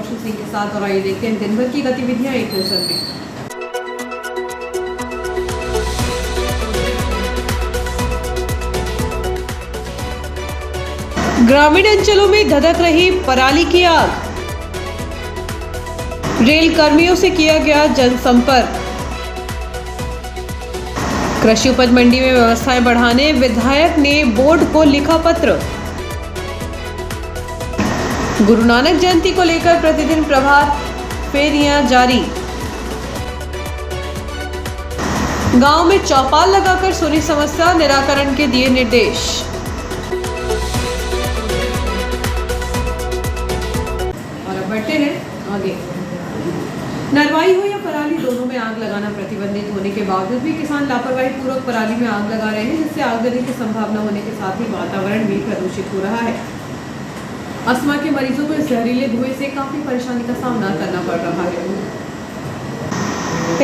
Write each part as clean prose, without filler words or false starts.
रोशन सिंह के साथ। और आइए देखते हैं दिन भर की गतिविधियां एक नजर में। ग्रामीण अंचलों में धधक रही पराली की आग। रेल कर्मियों से किया गया जनसंपर्क। कृषि उपज मंडी में व्यवस्थाएं बढ़ाने विधायक ने बोर्ड को लिखा पत्र। गुरु नानक जयंती को लेकर प्रतिदिन प्रभात फेरियां जारी। गांव में चौपाल लगाकर सुनी समस्या निराकरण के दिए निर्देश। बढ़ते हैं आगे। नरवाई हो या पराली, दोनों में आग लगाना प्रतिबंधित होने के बावजूद भी किसान लापरवाही पूर्वक पराली में आग लगा रहे हैं, जिससे आगजनी की संभावना होने के साथ ही वातावरण भी प्रदूषित हो रहा है। अस्थमा के मरीजों को इस जहरीले धुएं से काफी परेशानी का सामना करना पड़ रहा है।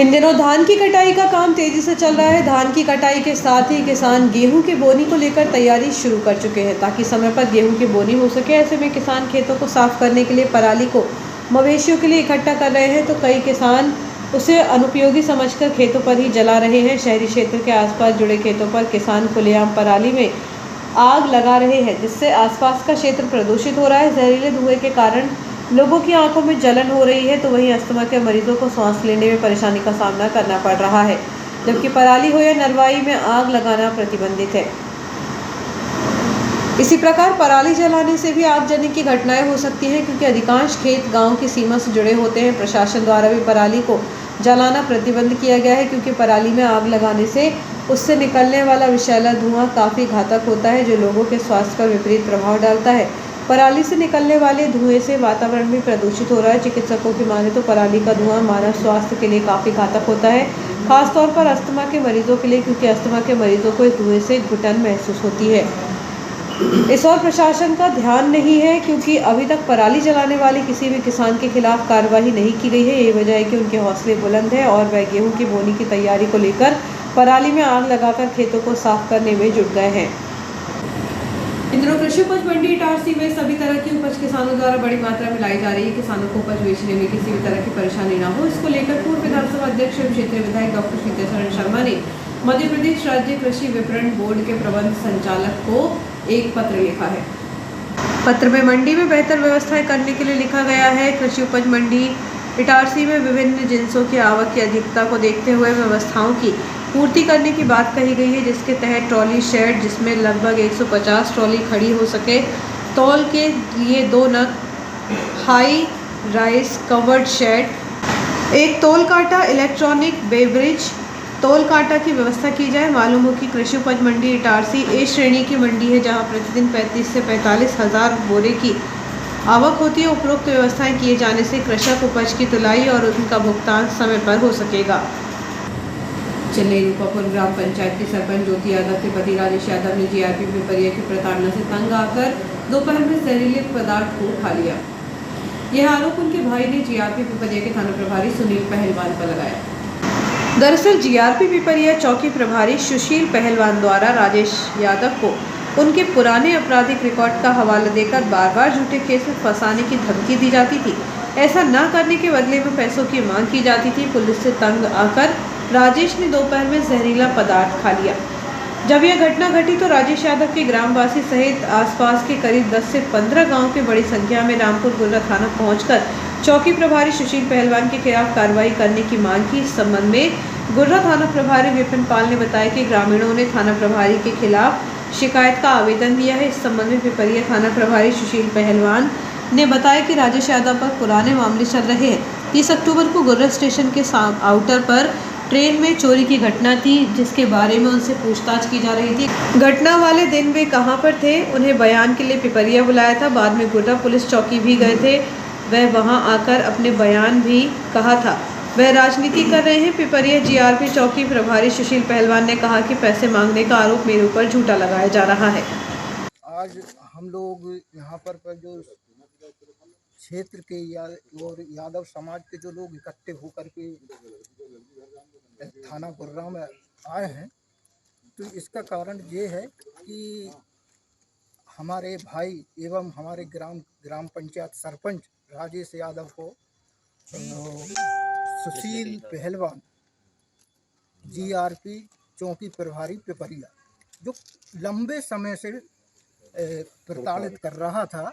इन दिनों धान की कटाई का काम तेजी से चल रहा है। धान की कटाई के साथ ही किसान गेहूं की बोनी को लेकर तैयारी शुरू कर चुके हैं, ताकि समय पर गेहूं की बोनी हो सके। ऐसे में किसान खेतों को साफ करने के लिए पराली को मवेशियों के लिए इकट्ठा कर रहे हैं, तो कई किसान उसे अनुपयोगी समझकर खेतों पर ही जला रहे हैं। शहरी क्षेत्र के आसपास जुड़े खेतों पर किसान खुलेआम पराली में आग लगा रहे हैं, जिससे आसपास का क्षेत्र प्रदूषित हो रहा है। जहरीले धुएं के कारण लोगों की आंखों में जलन हो रही है, तो वहीं अस्थमा के मरीजों को सांस लेने में परेशानी का सामना करना पड़ रहा है, जबकि पराली हो या नरवाई में आग लगाना प्रतिबंधित है। इसी प्रकार पराली जलाने से भी आगजनी की घटनाएं हो सकती हैं, क्योंकि अधिकांश खेत गांव की सीमा से जुड़े होते हैं। प्रशासन द्वारा भी पराली को जलाना प्रतिबंध किया गया है, क्योंकि पराली में आग लगाने से उससे निकलने वाला विषैला धुआं काफ़ी घातक होता है, जो लोगों के स्वास्थ्य पर विपरीत प्रभाव डालता है। पराली से निकलने वाले धुएं से वातावरण भी प्रदूषित हो रहा है। चिकित्सकों की माने तो पराली का धुआं मानव स्वास्थ्य के लिए काफ़ी घातक होता है, खासतौर पर अस्थमा के मरीजों के लिए, क्योंकि अस्थमा के मरीजों को इस धुएं से घुटन महसूस होती है। इस और प्रशासन का ध्यान नहीं है, क्योंकि अभी तक पराली जलाने वाले किसी भी किसान के खिलाफ कार्रवाई नहीं की गई है। यही वजह है कि उनके हौसले बुलंद हैं और वह गेहूं की बोनी की तैयारी को लेकर पराली में आग लगाकर खेतों को साफ करने में जुट गए हैं। इन दिनों कृषि उपज मंडी इटारसी में सभी तरह की उपज किसानों द्वारा बड़ी मात्रा में लाई जा रही है। किसानों को उपज बेचने में किसी भी तरह की परेशानी न हो, इसको लेकर पूर्व विधानसभा अध्यक्ष एवं क्षेत्रीय विधायक डॉक्टर सीताचरण शर्मा ने मध्य प्रदेश राज्य कृषि विपणन बोर्ड के प्रबंध संचालक को एक पत्र लिखा है। पत्र में मंडी में बेहतर व्यवस्थाएं करने के लिए लिखा गया है। कृषि उपज मंडी इटारसी में विभिन्न जिन्सों की आवक की अधिकता को देखते हुए व्यवस्थाओं की पूर्ति करने की बात कही गई है, जिसके तहत ट्रॉली शेड, जिसमें लगभग 150 ट्रॉली खड़ी हो सके, तौल के लिए 2 नग हाई राइस कवर्ड शेड, एक तौल कांटा, इलेक्ट्रॉनिक बेवरेज तौल कांटा की व्यवस्था की जाए। मालूम हो कि कृषि उपज मंडी इटारसी ए श्रेणी की मंडी है, जहां प्रतिदिन 35 से 45 हज़ार बोरे की आवक होती है। उपरोक्त व्यवस्थाएं किए जाने से कृषक उपज की तुलाई और उनका भुगतान समय पर हो सकेगा। चेन्नई रूपापुर ग्राम पंचायत की सरपंच ज्योति यादव के पति राजेश यादव ने जीआरपी पिपरिया की प्रताड़ना से तंग आकर दोपहर में जहरीले पदार्थ को खा लिया। यह आरोप उनके भाई ने जीआरपी पिपरिया के थाना प्रभारी सुनील पहलवान पर लगाया। दरअसल जीआरपी पिपरिया चौकी प्रभारी सुशील पहलवान द्वारा राजेश यादव को उनके पुराने आपराधिक रिकॉर्ड का हवाला देकर बार बार झूठे केस में फंसाने की धमकी दी जाती थी। ऐसा न करने के बदले में पैसों की मांग की जाती थी। पुलिस से तंग आकर राजेश ने दोपहर में जहरीला पदार्थ खा लिया। जब यह घटना घटी तो राजेश यादव के ग्रामवासी सहित आसपास के करीब 10 से 15 गांव के बड़ी संख्या में रामपुर गुर्रा थाना पहुंचकर चौकी प्रभारी सुशील पहलवान के खिलाफ कार्रवाई करने की मांग की। इस संबंध में गुर्रा थाना प्रभारी विपिन पाल ने बताया कि ग्रामीणों ने थाना प्रभारी के खिलाफ शिकायत का आवेदन दिया है। इस संबंध में पिपरिया थाना प्रभारी सुशील पहलवान ने बताया कि राजेश यादव पर पुराने मामले चल रहे हैं। 30 अक्टूबर को गुर्रा स्टेशन के आउटर पर ट्रेन में चोरी की घटना थी, जिसके बारे में उनसे पूछताछ की जा रही थी। घटना वाले दिन वे कहां पर थे, उन्हें बयान के लिए पिपरिया बुलाया था। बाद में गुर्रा पुलिस चौकी भी गए थे। वह वहां आकर अपने बयान भी कहा था। वह राजनीति कर रहे हैं। पिपरिया जीआरपी चौकी प्रभारी सुशील पहलवान ने कहा कि पैसे मांगने का आरोप मेरे ऊपर झूठा लगाया जा रहा है। आज हम लोग यहाँ पर जो क्षेत्र के और यादव समाज के जो लोग इकट्ठे होकर के थाना गुर्रा में आए हैं, तो इसका कारण ये है कि हमारे भाई एवं हमारे ग्राम पंचायत सरपंच राजेश यादव को सुशील पहलवान GRP चौकी प्रभारी पिपरिया, जो लंबे समय से प्रताड़ित कर रहा था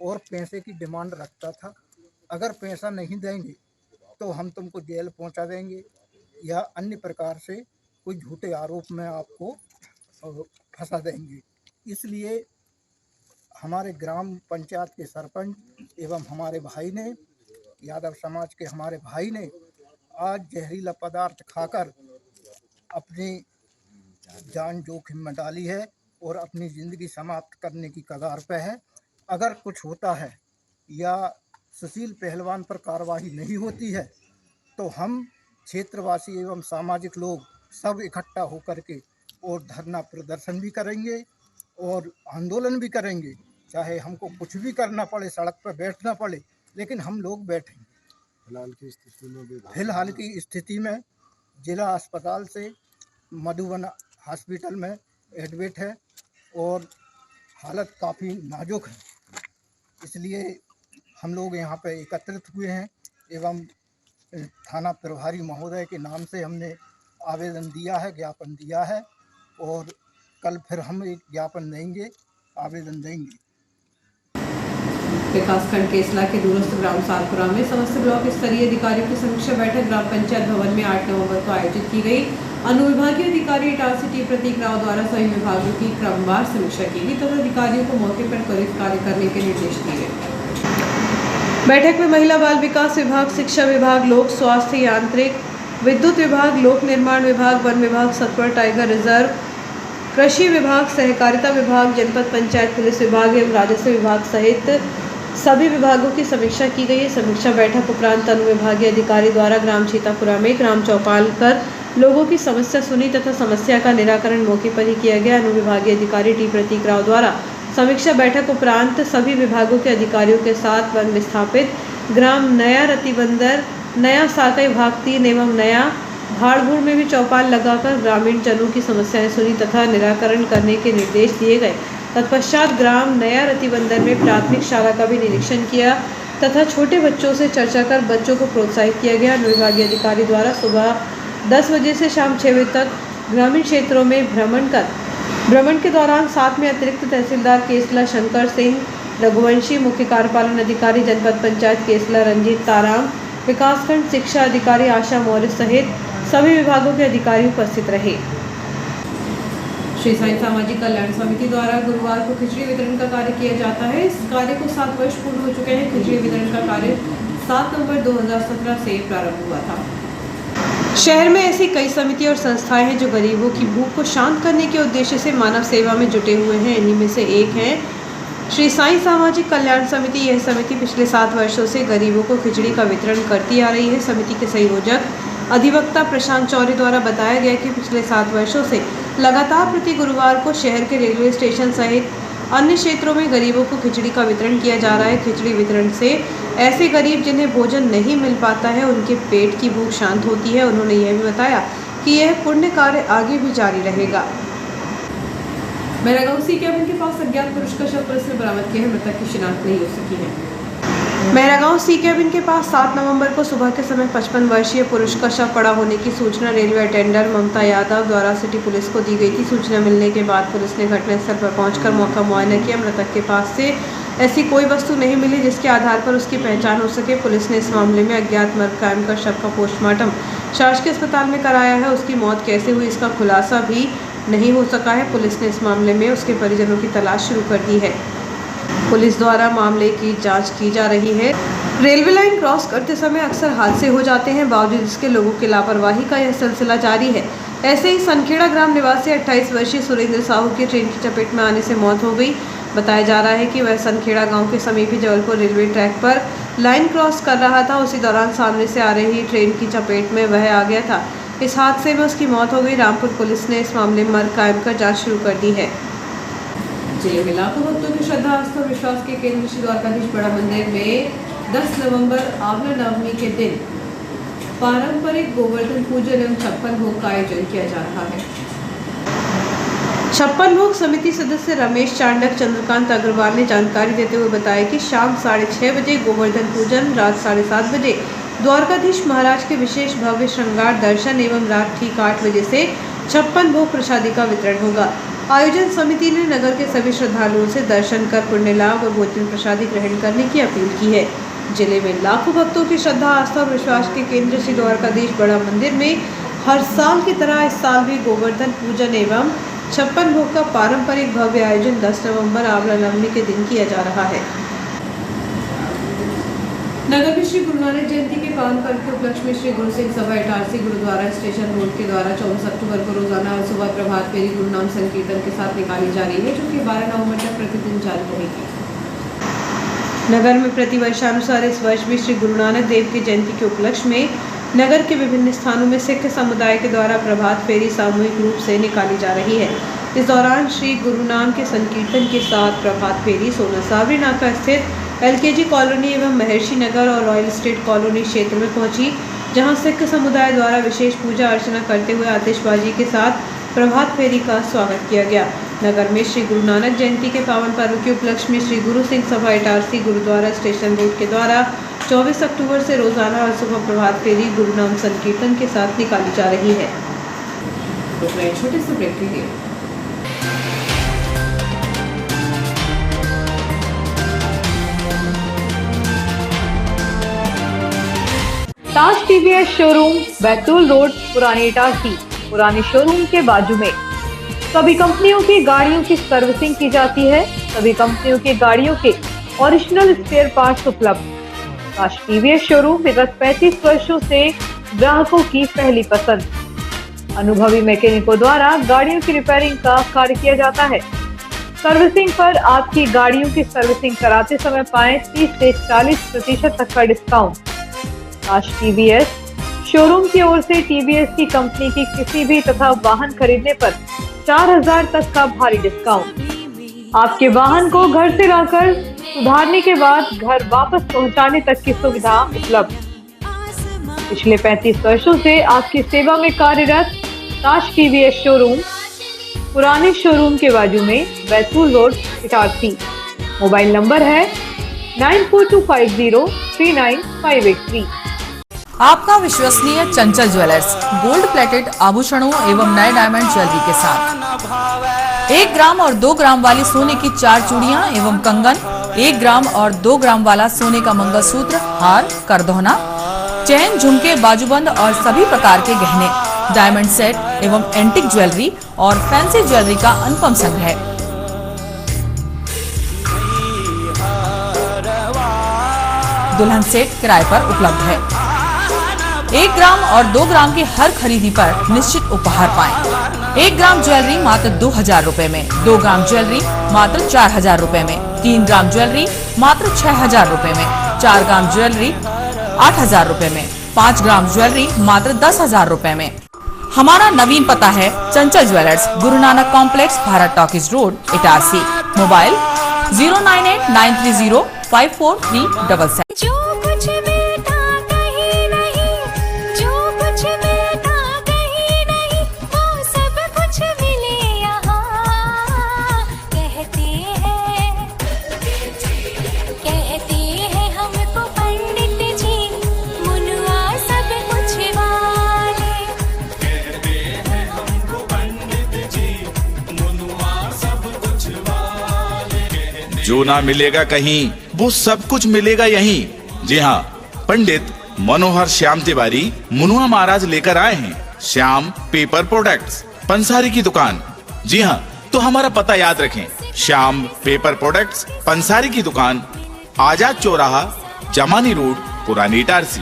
और पैसे की डिमांड रखता था। अगर पैसा नहीं देंगे तो हम तुमको जेल पहुंचा देंगे या अन्य प्रकार से कोई झूठे आरोप में आपको फंसा देंगे। इसलिए हमारे ग्राम पंचायत के सरपंच एवं हमारे भाई ने, यादव समाज के हमारे भाई ने आज जहरीला पदार्थ खाकर अपनी जान जोखिम में डाली है और अपनी ज़िंदगी समाप्त करने की कगार पे है। अगर कुछ होता है या सुशील पहलवान पर कार्रवाई नहीं होती है तो हम क्षेत्रवासी एवं सामाजिक लोग सब इकट्ठा होकर के और धरना प्रदर्शन भी करेंगे और आंदोलन भी करेंगे। चाहे हमको कुछ भी करना पड़े, सड़क पर बैठना पड़े, लेकिन हम लोग बैठेंगे। फिलहाल की स्थिति में जिला अस्पताल से मधुबन हॉस्पिटल में एडमिट है और हालत काफ़ी नाजुक है। इसलिए हम लोग यहाँ पे एकत्रित हुए हैं एवं थाना प्रभारी महोदय के नाम से हमने आवेदन दिया है, ज्ञापन दिया है और कल फिर हम एक ज्ञापन देंगे, आवेदन देंगे। विकासखंड केसला के दूरस्थ ग्राम सालपुरा में समस्त ब्लॉक स्तरीय अधिकारियों की समीक्षा बैठक ग्राम पंचायत भवन में 8 नवंबर को आयोजित की गई। अनुविभागीय अधिकारी इटारसी टी प्रतीक राव द्वारा सभी विभागों की क्रमवार समीक्षा की गई तथा अधिकारियों को मौके पर त्वरित कार्य करने के निर्देश दिए गए। बैठक में महिला बाल विकास विभाग, शिक्षा विभाग, लोक स्वास्थ्य, यांत्रिक, विद्युत विभाग, लोक निर्माण विभाग, वन विभाग, सतपुड़ा टाइगर रिजर्व, कृषि विभाग, सहकारिता विभाग, जनपद पंचायत पुलिस विभाग एवं राजस्व विभाग सहित सभी विभागों की समीक्षा की गई है। समीक्षा बैठक उपरांत अनुविभागीय अधिकारी द्वारा ग्राम छीतापुरा में ग्राम चौपाल कर लोगों की समस्या सुनी तथा समस्या का निराकरण मौके पर ही किया गया। अनुविभागीय अधिकारी टी प्रतीक राव द्वारा समीक्षा बैठक उपरांत सभी विभागों के अधिकारियों के साथ वन विस्थापित ग्राम नया रतिबंदर, नया साकई भाग 3 एवं नया भाड़भूड़ में भी चौपाल लगाकर ग्रामीण जनों की समस्याएं सुनी तथा निराकरण करने के निर्देश दिए गए। तत्पश्चात ग्राम नया रतिबंदर में प्राथमिक शाला का भी निरीक्षण किया तथा छोटे बच्चों से चर्चा कर बच्चों को प्रोत्साहित किया गया। अनुविभागीय अधिकारी द्वारा सुबह 10 बजे से शाम 6 बजे तक ग्रामीण क्षेत्रों में भ्रमण के दौरान साथ में अतिरिक्त तहसीलदार केसला शंकर सिंह रघुवंशी, मुख्य कार्यपालन अधिकारी जनपद पंचायत केसला रंजीत ताराम, विकासखंड शिक्षा अधिकारी आशा मौर्य सहित सभी विभागों के अधिकारी उपस्थित रहे। श्री साईं सामाजिक कल्याण समिति द्वारा गुरुवार को खिचड़ी वितरण का कार्य किया जाता है। इस कार्य को 7 वर्ष पूर्ण हो चुके हैं। खिचड़ी वितरण का कार्य 7 नवंबर 2017 से प्रारंभ हुआ था। शहर में ऐसी कई समिति और संस्थाएं हैं जो गरीबों की भूख को शांत करने के उद्देश्य से मानव सेवा में जुटे हुए हैं। इन्हीं में से एक है श्री साईं सामाजिक कल्याण समिति। यह समिति पिछले 7 वर्षों से गरीबों को खिचड़ी का वितरण करती आ रही है। समिति के संयोजक अधिवक्ता प्रशांत चौरे द्वारा बताया गया कि पिछले 7 वर्षों से लगातार प्रति गुरुवार को शहर के रेलवे स्टेशन सहित अन्य क्षेत्रों में गरीबों को खिचड़ी का वितरण किया जा रहा है। खिचड़ी वितरण से ऐसे गरीब जिन्हें भोजन नहीं मिल पाता है उनके पेट की भूख शांत होती है। उन्होंने यह भी बताया कि यह पुण्य कार्य आगे भी जारी रहेगा। मैरागांव सी कैबिन के पास अज्ञात पुरुष का शव पुलिस ने बरामद किया है। मृतक की शिनाख्त नहीं हो सकी है। मैरागांव सी कैबिन के पास 7 नवंबर को सुबह के समय 55 वर्षीय पुरुष का शव पड़ा होने की सूचना रेलवे अटेंडर ममता यादव द्वारा सिटी पुलिस को दी गई थी। सूचना मिलने के बाद पुलिस ने घटनास्थल पर पहुंचकर मौका मुआयना किया। मृतक के पास से ऐसी कोई वस्तु नहीं मिली जिसके आधार पर उसकी पहचान हो सके। पुलिस ने इस मामले में अज्ञात मर्द कायम कर शव का पोस्टमार्टम शासकीय अस्पताल में कराया है। उसकी मौत कैसे हुई इसका खुलासा भी नहीं हो सका है। पुलिस ने इस मामले में उसके परिजनों की तलाश शुरू कर दी है। पुलिस द्वारा मामले की जांच की जा रही है। रेलवे लाइन क्रॉस करते समय अक्सर हादसे हो जाते हैं, बावजूद इसके लोगों की लापरवाही का यह सिलसिला जारी है। ऐसे ही सनखेड़ा ग्राम निवासी 28 वर्षीय सुरेंद्र साहू की ट्रेन की चपेट में आने से मौत हो गई। बताया जा रहा है कि वह सनखेड़ा गांव के समीपी जबलपुर रेलवे ट्रैक पर लाइन क्रॉस कर रहा था। उसी दौरान सामने से आ रही ट्रेन की चपेट में वह आ गया था। इस हादसे में उसकी मौत हो गई। रामपुर पुलिस ने इस मामले में मर्ग कायम कर जाँच शुरू कर दी है। जिले में लाखों भक्तों की श्रद्धा आस्था और विश्वास के केंद्र श्री द्वारकाधीश बड़ा मंदिर में 10 नवंबर आंवला नवमी के दिन पारंपरिक गोवर्धन पूजन एवं 56 भोग का आयोजन किया जा रहा है। 56 भोग समिति सदस्य रमेश चांडक चंद्रकांत अग्रवाल ने जानकारी देते हुए बताया कि शाम 6:30 बजे गोवर्धन पूजन, रात 7:30 बजे द्वारकाधीश महाराज के विशेष भव्य श्रृंगार दर्शन एवं रात ठीक 8 बजे से 56 भोग प्रसादी का वितरण होगा। आयोजन समिति ने नगर के सभी श्रद्धालुओं से दर्शन कर पुण्य लाभ और भोजन प्रसादी ग्रहण करने की अपील की है। जिले में लाखों भक्तों की श्रद्धा, आस्था और विश्वास के केंद्र श्री द्वारकाधीश बड़ा मंदिर में हर साल की तरह इस साल भी गोवर्धन पूजन एवं 56 भोग का पारंपरिक भव्य आयोजन 10 नवंबर आंवला नवमी के दिन किया जा रहा है। नगर में श्री गुरु नानक जयंती के पावन पर्व के उपलक्ष्य में श्री गुरु सिंह सभा इटारसी गुरुद्वारा स्टेशन रोड के द्वारा 24 अक्टूबर को रोजाना और सुबह प्रभात फेरी गुरु नाम संकीर्तन के साथ निकाली जा रही है, जो कि 12 नवंबर तक प्रतिदिन जारी रहेगी। नगर में प्रतिवर्षानुसार इस वर्ष भी श्री गुरु नानक देव की जयंती के उपलक्ष्य में नगर के विभिन्न स्थानों में सिख समुदाय के द्वारा प्रभात फेरी सामूहिक रूप से निकाली जा रही है। इस दौरान श्री गुरु नाम के संकीर्तन के साथ प्रभात फेरी सोना सावरी नाका स्थित एलकेजी कॉलोनी एवं महर्षि नगर और रॉयल स्टेट कॉलोनी क्षेत्र में पहुंची, जहां सिख समुदाय द्वारा विशेष पूजा अर्चना करते हुए आतिशबाजी के साथ प्रभात फेरी का स्वागत किया गया। नगर में श्री गुरु नानक जयंती के पावन पर्व के उपलक्ष्य में श्री गुरु सिंह सभा इटारसी गुरुद्वारा स्टेशन रोड के द्वारा 24 अक्टूबर से रोजाना और सुबह प्रभात फेरी गुरु नाम संकीर्तन के साथ निकाली जा रही है। छोटे से ब्रेक के लिए ताज टीवीएस शोरूम बैतूल रोड पुरानी इटारसी। पुरानी शोरूम के बाजू में सभी कंपनियों की गाड़ियों की सर्विसिंग की जाती है। सभी कंपनियों की गाड़ियों के ओरिजिनल स्पेयर पार्ट्स उपलब्ध। ताज टीवीएस शोरूम विगत 35 वर्षों से ग्राहकों की पहली पसंद। अनुभवी मैकेनिकों द्वारा गाड़ियों की रिपेयरिंग का कार्य किया जाता है। सर्विसिंग पर आपकी गाड़ियों की सर्विसिंग कराते समय पाएं 30 से 40% तक का डिस्काउंट। ताज टीवीएस शोरूम की ओर से टीवीएस की कंपनी की किसी भी तथा वाहन खरीदने पर 4000 तक का भारी डिस्काउंट। आपके वाहन को घर से लाकर सुधारने के बाद घर वापस पहुंचाने तक की सुविधा उपलब्ध। पिछले 35 वर्षों से आपकी सेवा में कार्यरत ताज टीवीएस शोरूम पुराने शोरूम के बाजू में Betul road Itarsi. Mobile number है 9425039583। आपका विश्वसनीय चंचल ज्वेलर्स गोल्ड प्लेटेड आभूषणों एवं नए डायमंड ज्वेलरी के साथ 1 ग्राम और 2 ग्राम वाली सोने की 4 चूड़ियां एवं कंगन, 1 ग्राम और 2 ग्राम वाला सोने का मंगलसूत्र, हार, करदोहना, चैन, झुमके, बाजूबंद और सभी प्रकार के गहने, डायमंड सेट एवं एंटिक ज्वेलरी और फैंसी ज्वेलरी का अनुपम संग्रह। दुल्हन सेट किराए पर उपलब्ध है। 1 ग्राम और 2 ग्राम की हर खरीदी पर निश्चित उपहार पाएं। 1 ग्राम ज्वेलरी मात्र 2000 रुपए में, 2 ग्राम ज्वेलरी मात्र 4000 रुपए में, 3 ग्राम ज्वेलरी मात्र 6000 रुपए में, 4 ग्राम ज्वेलरी 8000 रुपए में, 5 ग्राम ज्वेलरी मात्र 10000 रुपए में। हमारा नवीन पता है चंचल jewellers, Guru Nanak complex, Bharat talkies road, Itarsi. Mobile 09893054377। जो ना मिलेगा कहीं वो सब कुछ मिलेगा यहीं। जी हाँ, पंडित मनोहर श्याम तिवारी मुनुआ महाराज लेकर आए हैं श्याम पेपर प्रोडक्ट्स, पंसारी की दुकान। जी हाँ, तो हमारा पता याद रखें, श्याम पेपर प्रोडक्ट्स, पंसारी की दुकान, आजाद चौराहा, जमानी रोड, पुरानी इटारसी,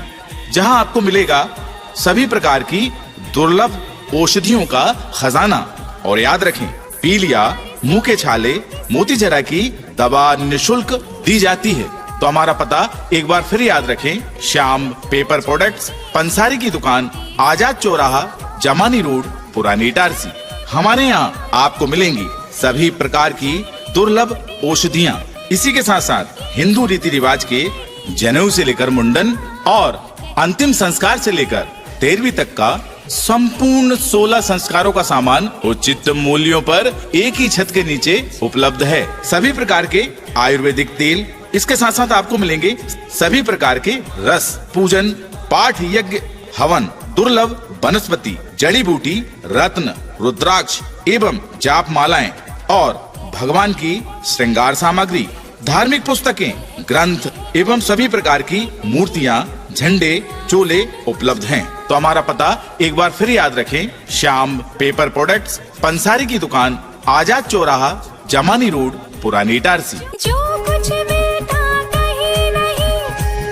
जहां आपको मिलेगा सभी प्रकार की दुर्लभ औषधियों का खजाना। और याद रखें, पीलिया, मुंह के छाले, मोतीजरा की दवा निशुल्क दी जाती है। तो हमारा पता एक बार फिर याद रखें, श्याम पेपर प्रोडक्ट्स, पंसारी की दुकान, आजाद चौराहा, जमानी रोड, पुरानी इटारसी। हमारे यहाँ आपको मिलेंगी सभी प्रकार की दुर्लभ औषधियाँ। इसी के साथ साथ हिंदू रीति रिवाज के जनेऊ से लेकर मुंडन और अंतिम संस्कार से लेकर 13वीं तक का संपूर्ण 16 संस्कारों का सामान उचित मूल्यों पर एक ही छत के नीचे उपलब्ध है। सभी प्रकार के आयुर्वेदिक तेल, इसके साथ साथ आपको मिलेंगे सभी प्रकार के रस, पूजन, पाठ, यज्ञ, हवन, दुर्लभ वनस्पति, जड़ी बूटी, रत्न, रुद्राक्ष एवं जाप मालाएं और भगवान की श्रृंगार सामग्री, धार्मिक पुस्तकें, ग्रंथ एवं सभी प्रकार की मूर्तियां, झंडे, चोले उपलब्ध हैं। तो हमारा पता एक बार फिर याद रखें, श्याम पेपर प्रोडक्ट्स, पंसारी की दुकान, आजाद चौराहा, जमानी रोड, पुरानी इटारसी। जो कुछ मिलता कहीं नहीं,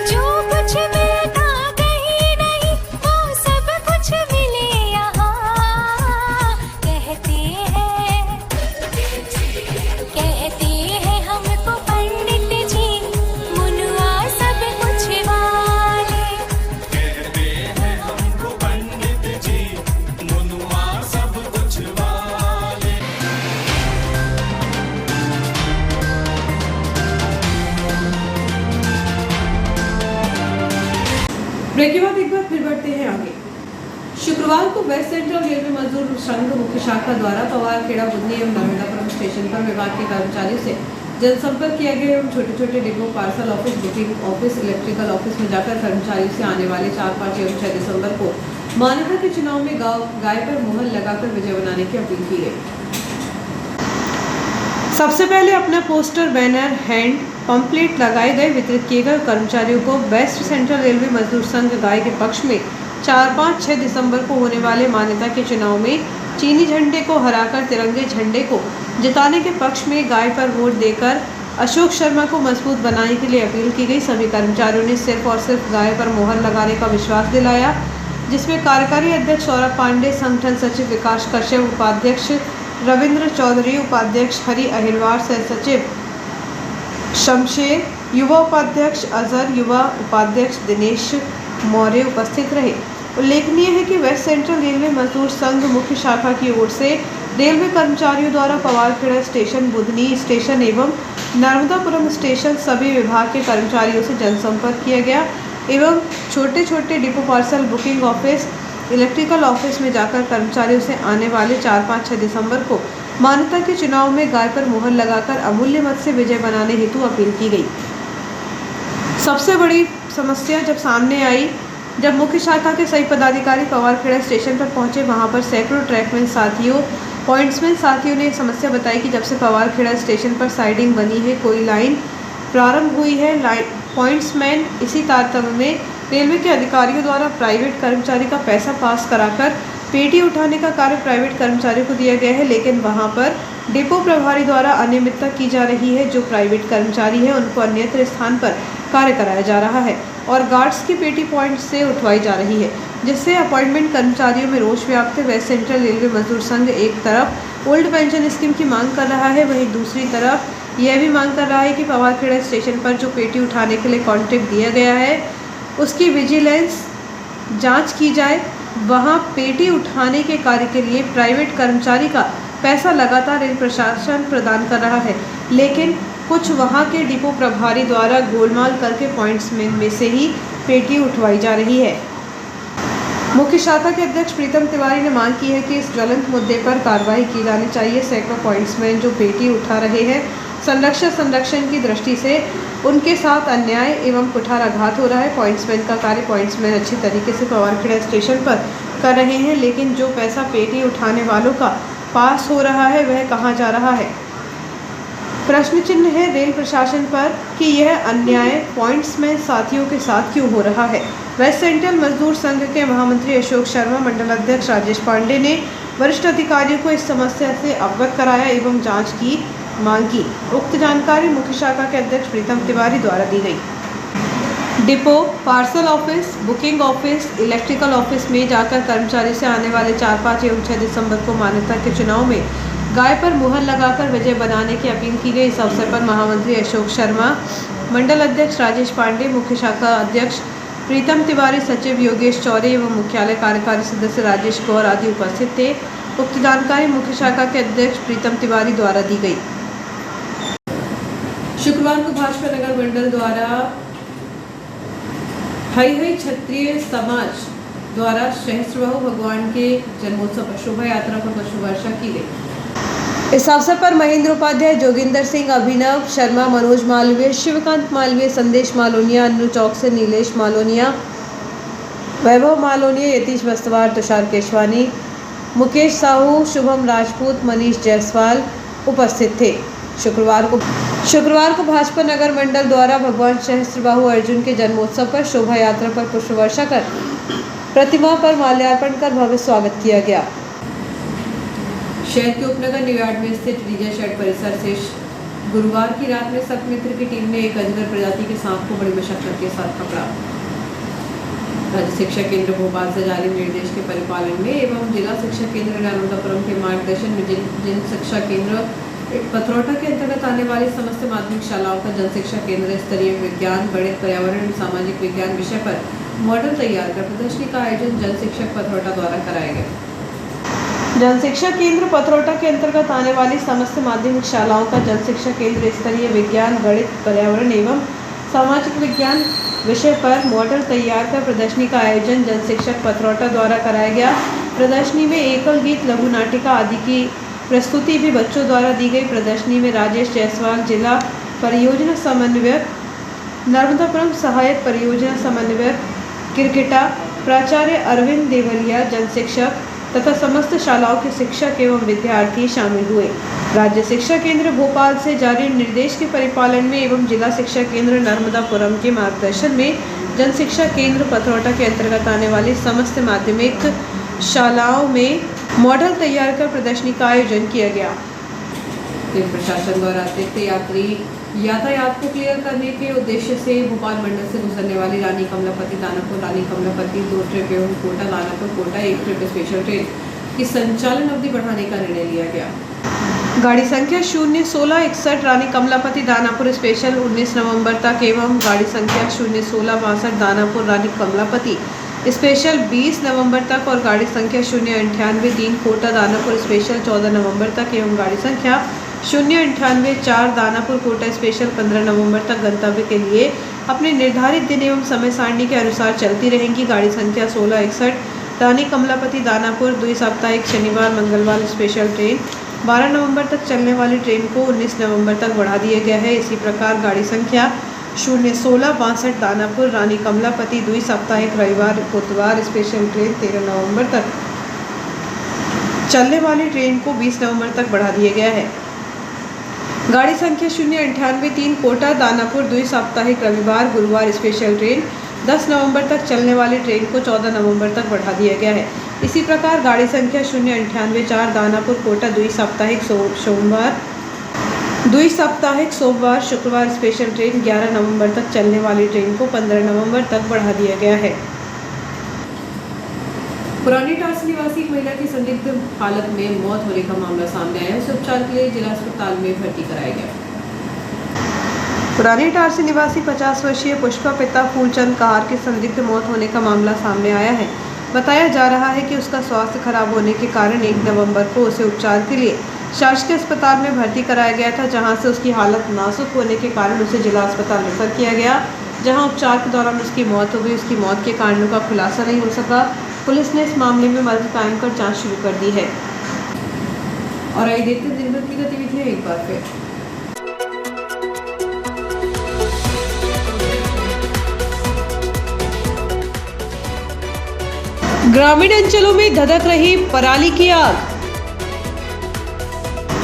जो कुछ मिलता कहीं नहीं, वो सब कुछ मिले यहाँ। कहते हैं हमको पंडित जी, मुनुआ सब कुछ वाले। ब्रेक के बाद एक बार फिर बढ़ते हैं आगे। शुक्रवार को वेस्ट सेंट्रल रेलवे मजदूर संघ मुख्य शाखा द्वारा पवारखेड़ा, बुधनी एवं नर्मदापुरम स्टेशन पर विभाग के कर्मचारियों से जनसंपर्क किया गया एवं छोटे छोटे depot, parcel office, booking office, electrical office में जाकर कर्मचारियों से आने वाले 4, 5 एवं 6 दिसंबर को मान्यता के चुनाव में गाय पर मुहर लगाकर विजय बनाने की अपील की गई। सबसे पहले अपना पोस्टर, बैनर, हैंड पंपलेट लगाए गए, वितरित किए गए। कर्मचारियों को वेस्ट सेंट्रल रेलवे मजदूर संघ गाय के पक्ष में 4, 5, 6 दिसंबर को होने वाले मान्यता के चुनाव में चीनी झंडे को हराकर तिरंगे झंडे को जिताने के पक्ष में गाय पर वोट देकर अशोक शर्मा को मजबूत बनाने के लिए अपील की गई। सभी कर्मचारियों ने सिर्फ और सिर्फ गाय पर मोहर लगाने का विश्वास दिलाया, जिसमें कार्यकारी अध्यक्ष सौरभ पांडे, संगठन सचिव विकास कश्यप, उपाध्यक्ष रविंद्र चौधरी, उपाध्यक्ष हरि अहिरवार, सह सचिव शमशेर, युवा उपाध्यक्ष अजहर, युवा उपाध्यक्ष दिनेश मौर्य उपस्थित रहे। उल्लेखनीय है कि वेस्ट सेंट्रल रेलवे मजदूर संघ मुख्य शाखा की ओर से रेलवे कर्मचारियों द्वारा पवारखेड़ा स्टेशन, बुधनी स्टेशन एवं नर्मदापुरम स्टेशन सभी विभाग के कर्मचारियों से जनसंपर्क किया गया एवं छोटे छोटे depot, parcel, booking office, electrical office में जाकर कर्मचारियों से आने वाले 4, 5, 6 दिसंबर को मान्यता के चुनाव में गाय पर मुहर लगाकर अमूल्य मत से विजय बनाने हेतु अपील की गई। सबसे बड़ी समस्या जब सामने आई, जब मुख्य शाखा के सही पदाधिकारी पवारखेड़ा स्टेशन पर पहुंचे, वहां पर सैकड़ों ट्रैकमैन साथियों, पॉइंट्समैन साथियों ने समस्या बताई कि जब से पवारखेड़ा स्टेशन पर साइडिंग बनी है, कोई लाइन प्रारंभ हुई है, पॉइंट्समैन इसी तारतम्य में रेलवे के अधिकारियों द्वारा प्राइवेट कर्मचारी का पैसा पास कराकर पेटी उठाने का कार्य प्राइवेट कर्मचारियों को दिया गया है, लेकिन वहां पर डिपो प्रभारी द्वारा अनियमितता की जा रही है। जो प्राइवेट कर्मचारी हैं उनको अन्यत्र स्थान पर कार्य कराया जा रहा है और गार्ड्स की पेटी पॉइंट से उठवाई जा रही है, जिससे अपॉइंटमेंट कर्मचारियों में रोष व्याप्त है। वेस्ट सेंट्रल रेलवे मजदूर संघ एक तरफ ओल्ड पेंशन स्कीम की मांग कर रहा है, वहीं दूसरी तरफ यह भी मांग कर रहा है कि पवारखेड़ा स्टेशन पर जो पेटी उठाने के लिए कॉन्ट्रैक्ट दिया गया है उसकी विजिलेंस जांच की जाए। वहां पेटी उठाने के कार्य के लिए प्राइवेट कर्मचारी का पैसा लगातार रेल प्रशासन प्रदान कर रहा है, लेकिन कुछ वहां के डिपो प्रभारी द्वारा गोलमाल करके पॉइंट्स में से ही पेटी उठवाई जा रही है। मुख्य शाखा के अध्यक्ष प्रीतम तिवारी ने मांग की है कि इस ज्वलंत मुद्दे पर कार्रवाई की जानी चाहिए। सैकड़ों पॉइंट्समैन जो पेटी उठा रहे हैं, संरक्षण की दृष्टि से उनके साथ अन्याय एवं कुठाराघात हो रहा है। पॉइंट्समैन का कार्य पॉइंट्समैन अच्छी तरीके से पवारखेड़ा स्टेशन पर कर रहे हैं, लेकिन जो पैसा पेटी उठाने वालों का पास हो रहा है वह कहाँ जा रहा है? प्रश्न चिन्ह है रेल प्रशासन पर कि यह अन्याय पॉइंट्समैन साथियों के साथ क्यों हो रहा है। वेस्ट सेंट्रल मजदूर संघ के महामंत्री अशोक शर्मा, मंडल अध्यक्ष राजेश पांडे ने वरिष्ठ अधिकारियों को इस समस्या से अवगत कराया एवं जांच की मांग की। उक्त जानकारी मुख्य शाखा के अध्यक्ष प्रीतम तिवारी द्वारा दी गई। Depot, parcel office, booking office, electrical office में जाकर कर्मचारी से आने वाले 4, 5 एवं 6 दिसंबर को मान्यता के चुनाव में गाय पर मुहर लगाकर विजय बनाने की अपील की गई। इस अवसर पर महामंत्री अशोक शर्मा, मंडल अध्यक्ष राजेश पांडे, मुख्य शाखा अध्यक्ष प्रीतम तिवारी, सचिव योगेश चौरे एवं मुख्यालय कार्यकारी सदस्य राजेश गौर आदि उपस्थित थे। उक्त जानकारी मुख्य शाखा के अध्यक्ष प्रीतम तिवारी द्वारा दी गई। शुक्रवार को भाजपा नगर मंडल द्वारा हई क्षत्रिय समाज द्वारा सहस्त्रबाहु भगवान के जन्मोत्सव पर शोभा यात्रा पर पुष्प वर्षा की गई। इस अवसर पर महेंद्र उपाध्याय, जोगिंदर सिंह, अभिनव शर्मा, मनोज मालवीय, शिवकांत मालवीय, संदेश मालोनिया, अन्नू चौक से नीलेश मालोनिया, वैभव मालोनिया, यतीश बस्तवार, तुषार केशवानी, मुकेश साहू, शुभम राजपूत, मनीष जायसवाल उपस्थित थे। शुक्रवार को भाजपा नगर मंडल द्वारा भगवान सहस्त्रबाहु अर्जुन के जन्मोत्सव पर शोभा यात्रा पर पुष्प वर्षा कर प्रतिमा पर माल्यार्पण कर भव्य स्वागत किया गया। शहर के उपनगर न्यूयार्ड में स्थित डीजे शेड परिसर से गुरुवार की रात में सतमित्र की टीम ने एक अजगर प्रजाति के सांप को बड़ी मशक्कत के साथ पकड़ा। राज्य शिक्षा केंद्र भोपाल से जारी निर्देश के परिपालन में एवं जिला शिक्षा केंद्र नर्मदापुरम के मार्गदर्शन में जिन शिक्षा केंद्र पथरौटा के अंतर्गत आने वाली समस्त माध्यमिक शालाओं का जन शिक्षा केंद्र स्तरीय विज्ञान, गणित, पर्यावरण एवं सामाजिक विज्ञान विषय पर मॉडल तैयार कर प्रदर्शनी का आयोजन जन शिक्षक पथरौटा द्वारा कराया गया। जन शिक्षा केंद्र पथरौटा के अंतर्गत आने वाली समस्त माध्यमिक शालाओं का जन शिक्षा केंद्र स्तरीय विज्ञान, गणित, पर्यावरण एवं सामाजिक विज्ञान विषय पर मॉडल तैयार कर प्रदर्शनी का आयोजन जन शिक्षक पथरौटा द्वारा कराया गया। प्रदर्शनी में एकल गीत, लघु नाटिका आदि की प्रस्तुति भी बच्चों द्वारा दी गई। प्रदर्शनी में राजेश जायसवाल, जिला परियोजना समन्वयक, नर्मदापुरम सहायक परियोजना समन्वयक, क्रिकेटा, प्राचार्य अरविंद देवलिया, जन शिक्षक तथा समस्त शालाओं के शिक्षक एवं विद्यार्थी शामिल हुए। राज्य शिक्षा केंद्र भोपाल से जारी निर्देश के परिपालन में एवं जिला शिक्षा केंद्र नर्मदापुरम के मार्गदर्शन में जन शिक्षा केंद्र पथरौटा के अंतर्गत आने वाली समस्त माध्यमिक शालाओं में मॉडल तैयार कर प्रदर्शनी का आयोजन किया गया। प्रशासन द्वारा अतिरिक्त यात्री यातायात को क्लियर करने के उद्देश्य से भोपाल मंडल से गुजरने वाली रानी कमलापति दानापुर, रानी कमलापति 2 ट्रिप एवं Kota Danapur Kota 1 trip special train की संचालन अवधि बढ़ाने का निर्णय लिया गया। गाड़ी संख्या 01661 रानी कमलापति दानापुर स्पेशल 19 नवंबर तक एवं गाड़ी संख्या 01662 दानापुर रानी कमलापति स्पेशल 20 नवंबर तक और गाड़ी संख्या 098 कोटा दानापुर स्पेशल 14 नवंबर तक एवं गाड़ी संख्या 098 दानापुर कोटा स्पेशल 15 नवंबर तक गंतव्य के लिए अपने निर्धारित दिन एवं समय सारणी के अनुसार चलती रहेंगी। गाड़ी संख्या 1661 रानी कमलापति दानापुर द्विसाप्ताहिक शनिवार मंगलवार स्पेशल ट्रेन 12 नवंबर तक चलने वाली ट्रेन को 19 नवंबर तक बढ़ा दिया गया है। इसी प्रकार गाड़ी संख्या 01662 दानापुर रानी कमलापति द्विसाप्ताहिक रविवार बुधवार स्पेशल ट्रेन 13 नवंबर तक चलने वाली ट्रेन को 20 नवंबर तक बढ़ा दिया गया है। गाड़ी संख्या 098 कोटा दानापुर द्विसाप्ताहिक रविवार गुरुवार स्पेशल ट्रेन 10 नवंबर तक चलने वाली ट्रेन को 14 नवंबर तक बढ़ा दिया गया है। इसी प्रकार गाड़ी संख्या 098 दानापुर कोटा द्विसाप्ताहिक सोमवार शुक्रवार स्पेशल ट्रेन 11 नवंबर तक चलने वाली ट्रेन को 15 नवंबर तक बढ़ा दिया गया है। पुरानी टास निवासी एक महिला की संदिग्ध हालत में मौत होने का मामला सामने आया। उसे उपचार के लिए जिला अस्पताल में भर्ती कराया गया। पुरानी टारसी निवासी 50 वर्षीय पुष्पा पिता फूलचंद कहार की संदिग्ध मौत होने का मामला सामने आया है। बताया जा रहा है कि उसका स्वास्थ्य खराब होने के कारण 1 नवंबर को उसे उपचार के लिए शासकीय अस्पताल में भर्ती कराया गया था, जहां से उसकी हालत नाजुक होने के कारण उसे जिला अस्पताल रेफर किया गया, जहां उपचार के दौरान उसकी मौत हो गई। उसकी मौत के कारणों का खुलासा नहीं हो सका। पुलिस ने इस मामले में मर्ग कायम कर जांच शुरू कर दी है। और आइए देखते हैं दिन भर की गतिविधियां एक बार फिर। ग्रामीण अंचलों में धधक रही पराली की आग,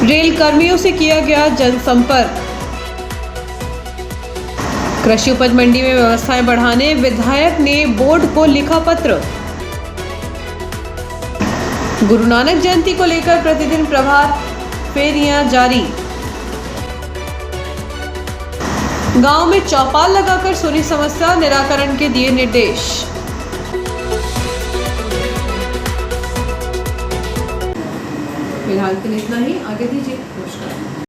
रेल कर्मियों से किया गया जनसंपर्क। कृषि उपज मंडी में व्यवस्थाएं बढ़ाने विधायक ने बोर्ड को लिखा पत्र। गुरु नानक जयंती को लेकर प्रतिदिन प्रभात फेरियां जारी। गांव में चौपाल लगाकर सुनी समस्या निराकरण के दिए निर्देश। फिलहाल के लिए इतना ही, आगे दीजिए नमस्कार।